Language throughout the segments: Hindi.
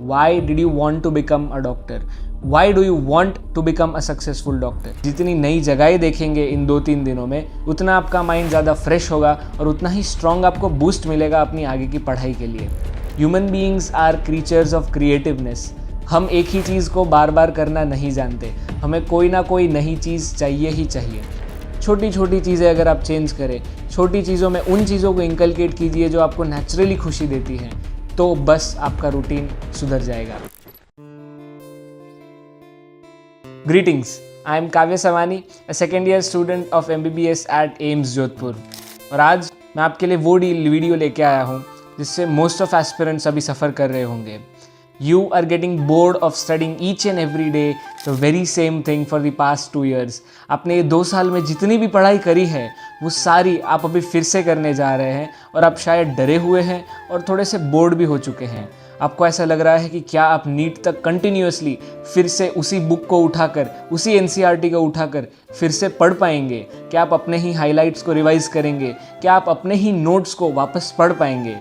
Why did you want to become a doctor? Why do you want to become a successful doctor? जितनी नई जगहें देखेंगे इन 2-3 दिनों में, उतना आपका माइंड ज़्यादा फ्रेश होगा और उतना ही स्ट्रॉन्ग आपको बूस्ट मिलेगा अपनी आगे की पढ़ाई के लिए। Human beings are creatures of creativeness. हम एक ही चीज़ को बार बार करना नहीं जानते, हमें कोई ना कोई नई चीज़ चाहिए ही चाहिए। छोटी छोटी चीज़ें अगर आप चेंज करें, छोटी चीज़ों में उन चीज़ों को इंकलकेट कीजिए जो आपको नेचुरली खुशी देती हैं, तो बस आपका रूटीन सुधर जाएगा। Greetings, I am Kavya Samani, a second year student of MBBS at AIIMS Jodhpur. और आज मैं आपके लिए वो वीडियो लेके आया हूँ जिससे मोस्ट ऑफ एस्पिरेंट्स अभी सफ़र कर रहे होंगे। You are getting bored of studying each and every day the very same thing for the past 2 years। आपने ये 2 साल में जितनी भी पढ़ाई करी है वो सारी आप अभी फिर से करने जा रहे हैं और आप शायद डरे हुए हैं और थोड़े से बोर्ड भी हो चुके हैं। आपको ऐसा लग रहा है कि क्या आप नीट तक कंटिन्यूअसली फिर से उसी बुक को उठाकर, उसी एनसीईआरटी को उठाकर फिर से पढ़ पाएंगे? क्या आप अपने ही हाइलाइट्स को रिवाइज करेंगे? क्या आप अपने ही नोट्स को वापस पढ़ पाएंगे?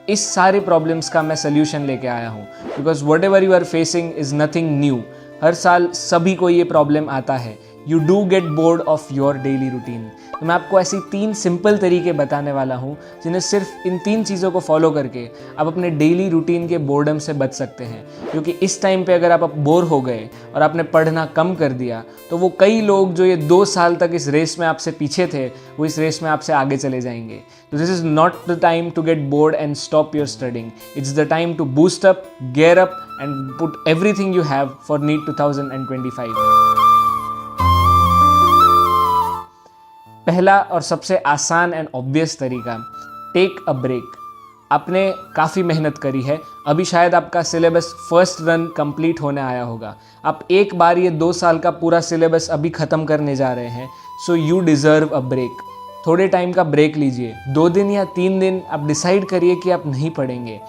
इस सारे प्रॉब्लम्स का मैं सल्यूशन लेके आया हूँ, because whatever you are facing is nothing new. हर साल सभी को ये प्रॉब्लम आता है। You do get bored of your daily routine. तो मैं आपको ऐसी 3 सिंपल तरीके बताने वाला हूँ जिन्हें सिर्फ इन 3 चीज़ों को फॉलो करके आप अपने डेली रूटीन के बोर्डम से बच सकते हैं। क्योंकि इस टाइम पे अगर आप बोर हो गए और आपने पढ़ना कम कर दिया तो वो कई लोग जो ये 2 साल तक इस रेस में आपसे पीछे थे, वो इस रेस में आपसे आगे चले जाएंगे। तो this is not the time to get bored and stop your studying. It's the time to boost up, gear up and put everything you have for NEET 2025। पहला और सबसे आसान एंड ऑब्वियस तरीका, टेक अ ब्रेक। आपने काफ़ी मेहनत करी है, अभी शायद आपका सिलेबस फर्स्ट रन कंप्लीट होने आया होगा। आप एक बार ये 2 साल का पूरा सिलेबस अभी ख़त्म करने जा रहे हैं। So you deserve a break. थोड़े टाइम का ब्रेक लीजिए, 2 दिन या 3 दिन आप डिसाइड करिए कि आप नहीं पढ़ेंगे।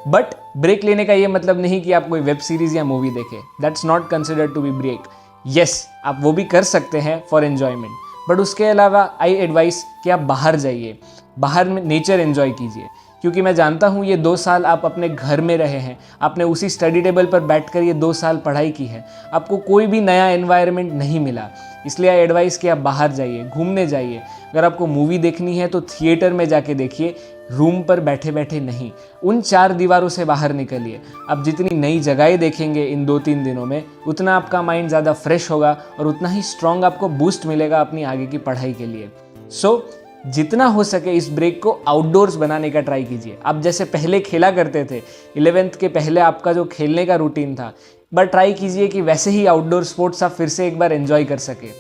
बट ब्रेक लेने का ये मतलब नहीं कि आप कोई वेब सीरीज़ या मूवी देखें। That's not considered to be break. Yes, आप वो भी कर सकते हैं फॉर एन्जॉयमेंट, बट उसके अलावा आई एडवाइस कि आप बाहर जाइए, बाहर में नेचर एंजॉय कीजिए। क्योंकि मैं जानता हूँ ये 2 साल आप अपने घर में रहे हैं, आपने उसी स्टडी टेबल पर बैठकर ये 2 साल पढ़ाई की है, आपको कोई भी नया एनवायरनमेंट नहीं मिला। इसलिए आई एडवाइस कि आप बाहर जाइए, घूमने जाइए। अगर आपको मूवी देखनी है तो थिएटर में जाके देखिए, रूम पर बैठे बैठे नहीं। उन 4 दीवारों से बाहर निकलिए। आप जितनी नई जगहें देखेंगे इन 2-3 दिनों में, उतना आपका माइंड ज़्यादा फ्रेश होगा और उतना ही स्ट्रॉन्ग आपको बूस्ट मिलेगा अपनी आगे की पढ़ाई के लिए। सो जितना हो सके इस ब्रेक को आउटडोर्स बनाने का ट्राई कीजिए। आप जैसे पहले खेला करते थे, 11th के पहले आपका जो खेलने का रूटीन था, बट ट्राई कीजिए कि वैसे ही आउटडोर स्पोर्ट्स आप फिर से एक बार एंजॉय कर सके।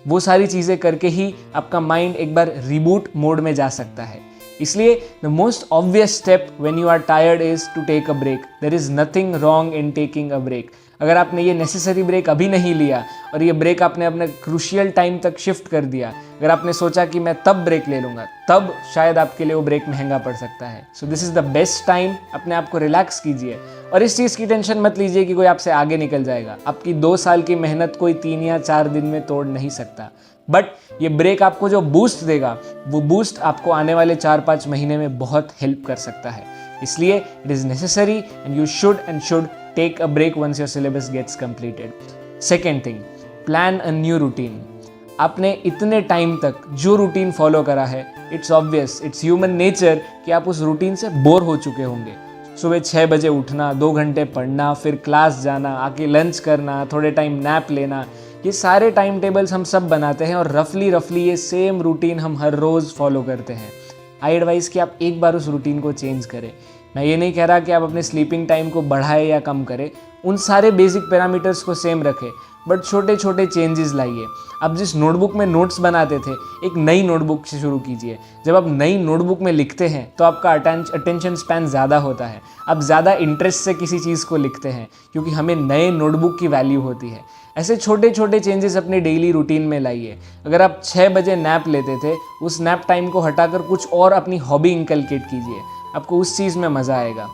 वो सारी चीज़ें करके ही आपका माइंड एक बार रिबूट मोड में जा सकता है। इसलिए the most obvious step when you are tired is to take a break. There is nothing wrong in taking a break. अगर आपने ये नेसेसरी ब्रेक अभी नहीं लिया और ये ब्रेक आपने अपने क्रूशियल टाइम तक शिफ्ट कर दिया, अगर आपने सोचा कि मैं तब ब्रेक ले लूँगा, तब शायद आपके लिए वो ब्रेक महंगा पड़ सकता है। So this is the best time. अपने आप को रिलैक्स कीजिए और इस चीज़ की टेंशन मत लीजिए कि कोई आपसे आगे निकल जाएगा। आपकी 2 साल की मेहनत कोई 3 या 4 दिन में तोड़ नहीं सकता। बट ये ब्रेक आपको जो बूस्ट देगा, वो बूस्ट आपको आने वाले 4-5 महीने में बहुत हेल्प कर सकता है। इसलिए it is necessary and you should take a break once your syllabus gets completed. Second thing, plan a new routine. आपने इतने टाइम तक जो रूटीन फॉलो करा है, it's obvious, it's human nature कि आप उस रूटीन से बोर हो चुके होंगे। सुबह 6 बजे उठना, 2 घंटे पढ़ना, फिर क्लास जाना, आके लंच करना, थोड़े टाइम नैप लेना, ये सारे टाइम टेबल्स हम सब बनाते हैं और रफली ये सेम रूटीन हम हर रोज़ फॉलो करते हैं। आई एडवाइस कि आप एक बार उस रूटीन को चेंज करें। मैं ये नहीं कह रहा कि आप अपने स्लीपिंग टाइम को बढ़ाएं या कम करें, उन सारे बेसिक पैरामीटर्स को सेम रखें, बट छोटे छोटे चेंजेस लाइए। आप जिस नोटबुक में नोट्स बनाते थे, एक नई नोटबुक से शुरू कीजिए। जब आप नई नोटबुक में लिखते हैं तो आपका अटेंशन स्पैन ज़्यादा होता है, आप ज़्यादा इंटरेस्ट से किसी चीज़ को लिखते हैं, क्योंकि हमें नए नोटबुक की वैल्यू होती है। ऐसे छोटे छोटे चेंजेस अपने डेली रूटीन में लाइए। अगर आप 6 बजे नैप लेते थे, उस नैप टाइम को हटाकर कुछ और अपनी हॉबी इंकलकेट कीजिए, आपको उस चीज़ में मज़ा आएगा।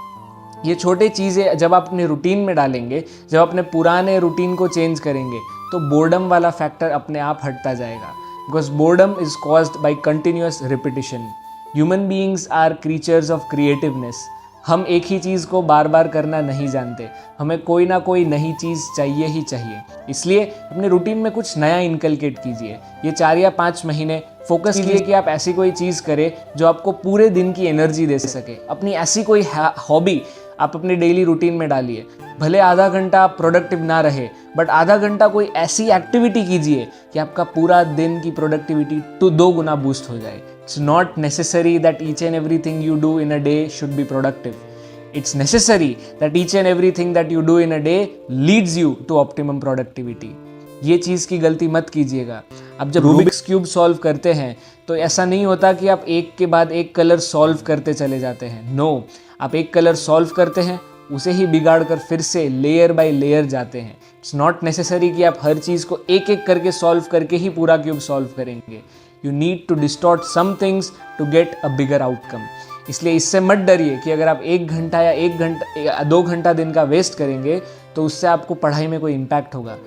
ये छोटे चीज़ें जब आप अपने रूटीन में डालेंगे, जब अपने पुराने रूटीन को चेंज करेंगे, तो बोर्डम वाला फैक्टर अपने आप हटता जाएगा। Because boredom is caused by continuous repetition. Human beings are creatures of creativeness. हम एक ही चीज़ को बार बार करना नहीं जानते, हमें कोई ना कोई नई चीज़ चाहिए ही चाहिए। इसलिए अपने रूटीन में कुछ नया इनकलकेट कीजिए। ये 4 या 5 महीने फोकस कीजिए कि आप ऐसी कोई चीज़ करें जो आपको पूरे दिन की एनर्जी दे सके। अपनी ऐसी कोई हॉबी आप अपने डेली रूटीन में डालिए। भले आधा घंटा आप प्रोडक्टिव ना रहे, बट आधा घंटा कोई ऐसी एक्टिविटी कीजिए कि आपका पूरा दिन की प्रोडक्टिविटी 2 गुना बूस्ट हो जाए। It's not necessary that each and everything you do in a day should be productive. It's necessary that each and everything that you do in a day leads you to optimum productivity. ये चीज़ की गलती मत कीजिएगा। आप जब रूबिक्स क्यूब सॉल्व करते हैं तो ऐसा नहीं होता कि आप एक के बाद एक कलर सॉल्व करते चले जाते हैं। नो, आप एक कलर सॉल्व करते हैं, उसे ही बिगाड़ कर फिर से लेयर बाय लेयर जाते हैं। इट्स नॉट नेसेसरी कि आप हर चीज़ को एक एक करके सॉल्व करके ही पूरा क्यूब सॉल्व करेंगे। You need to distort some things to get a bigger outcome. इसलिए इससे मत डरिए कि अगर आप 1 घंटा या 2 घंटा दिन का वेस्ट करेंगे तो उससे आपको पढ़ाई में कोई इम्पैक्ट होगा।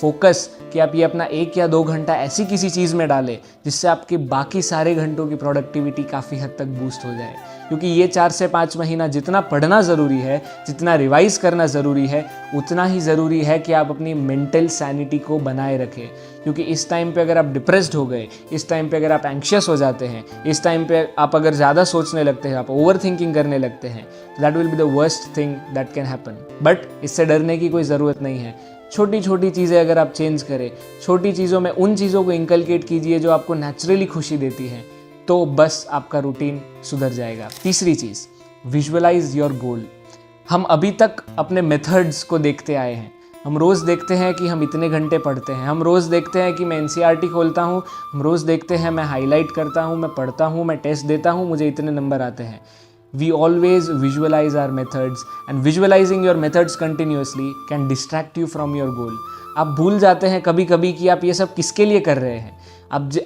फोकस कि आप ये अपना 1 या 2 घंटा ऐसी किसी चीज़ में डालें जिससे आपके बाकी सारे घंटों की प्रोडक्टिविटी काफ़ी हद तक बूस्ट हो जाए। क्योंकि ये 4 से 5 महीना जितना पढ़ना ज़रूरी है, जितना रिवाइज करना ज़रूरी है, उतना ही ज़रूरी है कि आप अपनी मेंटल सैनिटी को बनाए रखें। क्योंकि इस टाइम पे अगर आप डिप्रेस्ड हो गए, इस टाइम पे अगर आप एंक्शियस हो जाते हैं, इस टाइम पे आप अगर ज़्यादा सोचने लगते हैं, आप ओवर थिंकिंग करने लगते हैं, तो that will be the worst thing that can happen. But इससे डरने की कोई ज़रूरत नहीं है। छोटी छोटी चीज़ें अगर आप चेंज करें, छोटी चीज़ों में उन चीज़ों को इंकलकेट कीजिए जो आपको नेचुरली खुशी देती हैं, तो बस आपका रूटीन सुधर जाएगा। तीसरी चीज़, विजुअलाइज योर गोल। हम अभी तक अपने मेथड्स को देखते आए हैं। हम रोज़ देखते हैं कि हम इतने घंटे पढ़ते हैं, हम रोज़ देखते हैं कि मैं NCERT खोलता हूँ, हम रोज़ देखते हैं मैं हाईलाइट करता हूँ, मैं पढ़ता हूँ, मैं टेस्ट देता हूँ, मुझे इतने नंबर आते हैं। We always visualize our methods, and visualizing your methods continuously can distract you from your goal. आप भूल जाते हैं कभी कभी कि आप ये सब किसके लिए कर रहे हैं।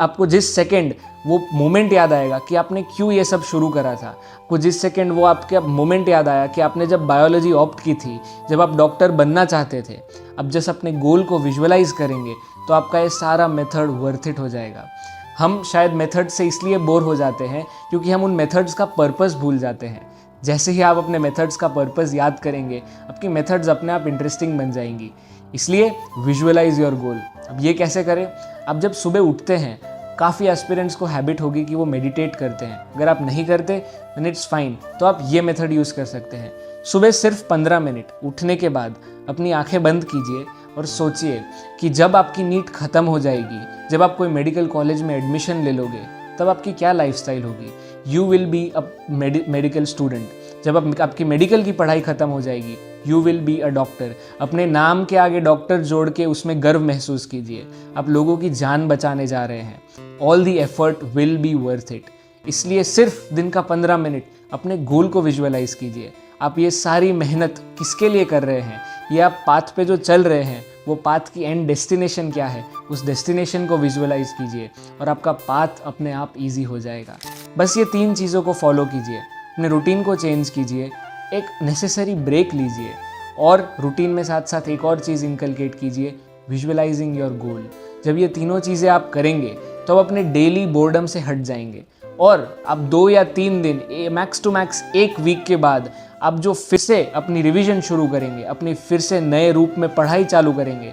आपको जिस सेकंड वो मोमेंट याद आएगा कि आपने क्यों ये सब शुरू करा था, आपको जिस सेकंड वो आपके मोमेंट याद आया कि आपने जब बायोलॉजी ऑप्ट की थी, जब आप डॉक्टर बनना चाहते थे, अब जब अपने गोल को विजुअलाइज करेंगे तो आपका ये सारा मेथड वर्थ इट हो जाएगा। हम शायद मेथड से इसलिए बोर हो जाते हैं क्योंकि हम उन मेथड्स का पर्पस भूल जाते हैं। जैसे ही आप अपने मेथड्स का पर्पस याद करेंगे, आपकी मेथड्स अपने आप इंटरेस्टिंग बन जाएंगी। इसलिए विजुअलाइज योर गोल। अब ये कैसे करें? आप जब सुबह उठते हैं, काफ़ी एस्पिरेंट्स को हैबिट होगी कि वो मेडिटेट करते हैं। अगर आप नहीं करते देन इट्स फाइन, तो आप ये मेथड यूज़ कर सकते हैं। सुबह सिर्फ 15 मिनट उठने के बाद अपनी आंखें बंद कीजिए और सोचिए कि जब आपकी नीट ख़त्म हो जाएगी, जब आप कोई मेडिकल कॉलेज में एडमिशन ले लोगे, तब आपकी क्या लाइफस्टाइल होगी। You will be a medical student. जब आपकी मेडिकल की पढ़ाई ख़त्म हो जाएगी, you will be a doctor. अपने नाम के आगे डॉक्टर जोड़ के उसमें गर्व महसूस कीजिए। आप लोगों की जान बचाने जा रहे हैं। All the effort will be worth it. इसलिए सिर्फ दिन का 15 मिनट अपने गोल को विजुअलाइज कीजिए। आप ये सारी मेहनत किसके लिए कर रहे हैं, ये आप पाथ पे जो चल रहे हैं, वो पाथ की एंड डेस्टिनेशन क्या है, उस डेस्टिनेशन को विजुअलाइज कीजिए और आपका पाथ अपने आप इजी हो जाएगा। बस ये 3 चीज़ों को फॉलो कीजिए। अपने रूटीन को चेंज कीजिए, एक नेसेसरी ब्रेक लीजिए और रूटीन में साथ साथ एक और चीज़ इनकलकेट कीजिए, विजुअलाइजिंग योर गोल। जब ये तीनों चीज़ें आप करेंगे तो आप अपने डेली बोर्डम से हट जाएंगे और आप 2 या 3 दिन, मैक्स टू मैक्स 1 वीक के बाद आप जो फिर से अपनी रिवीजन शुरू करेंगे, अपनी फिर से नए रूप में पढ़ाई चालू करेंगे,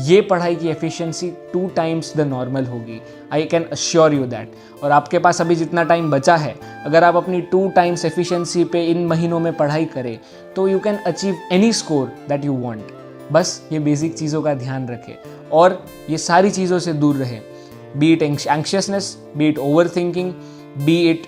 ये पढ़ाई की एफिशिएंसी 2 टाइम्स द नॉर्मल होगी। I can assure you that. और आपके पास अभी जितना टाइम बचा है, अगर आप अपनी 2 टाइम्स एफिशिएंसी पे इन महीनों में पढ़ाई करें तो you can achieve any score that you want. बस ये बेसिक चीज़ों का ध्यान रखें और ये सारी चीज़ों से दूर रहें। Be it anxiousness, be it over thinking, be it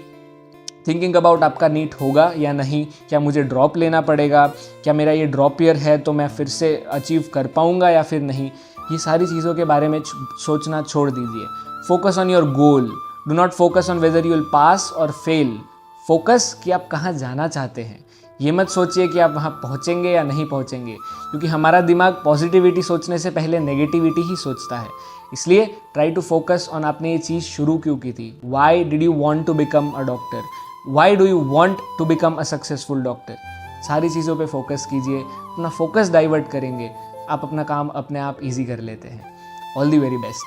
thinking about आपका नीट होगा या नहीं, क्या मुझे ड्रॉप लेना पड़ेगा, क्या मेरा ये ड्रॉप ईयर है तो मैं फिर से अचीव कर पाऊँगा या फिर नहीं। ये सारी चीज़ों के बारे में सोचना छोड़ दीजिए। Focus on your goal. Do not focus on whether you will pass और फेल। फोकस कि आप कहाँ जाना चाहते हैं। ये मत सोचिए कि आप वहाँ पहुँचेंगे या नहीं पहुँचेंगे, क्योंकि हमारा दिमाग पॉजिटिविटी सोचने से पहले नेगेटिविटी ही सोचता है। इसलिए ट्राई टू फोकस ऑन आपने ये चीज़ शुरू क्यों की थी। Why did you want to become a doctor, why do you want to become a successful doctor. सारी चीज़ों पे फोकस कीजिए। अपना फोकस डाइवर्ट करेंगे, आप अपना काम अपने आप ईजी कर लेते हैं। All the very best.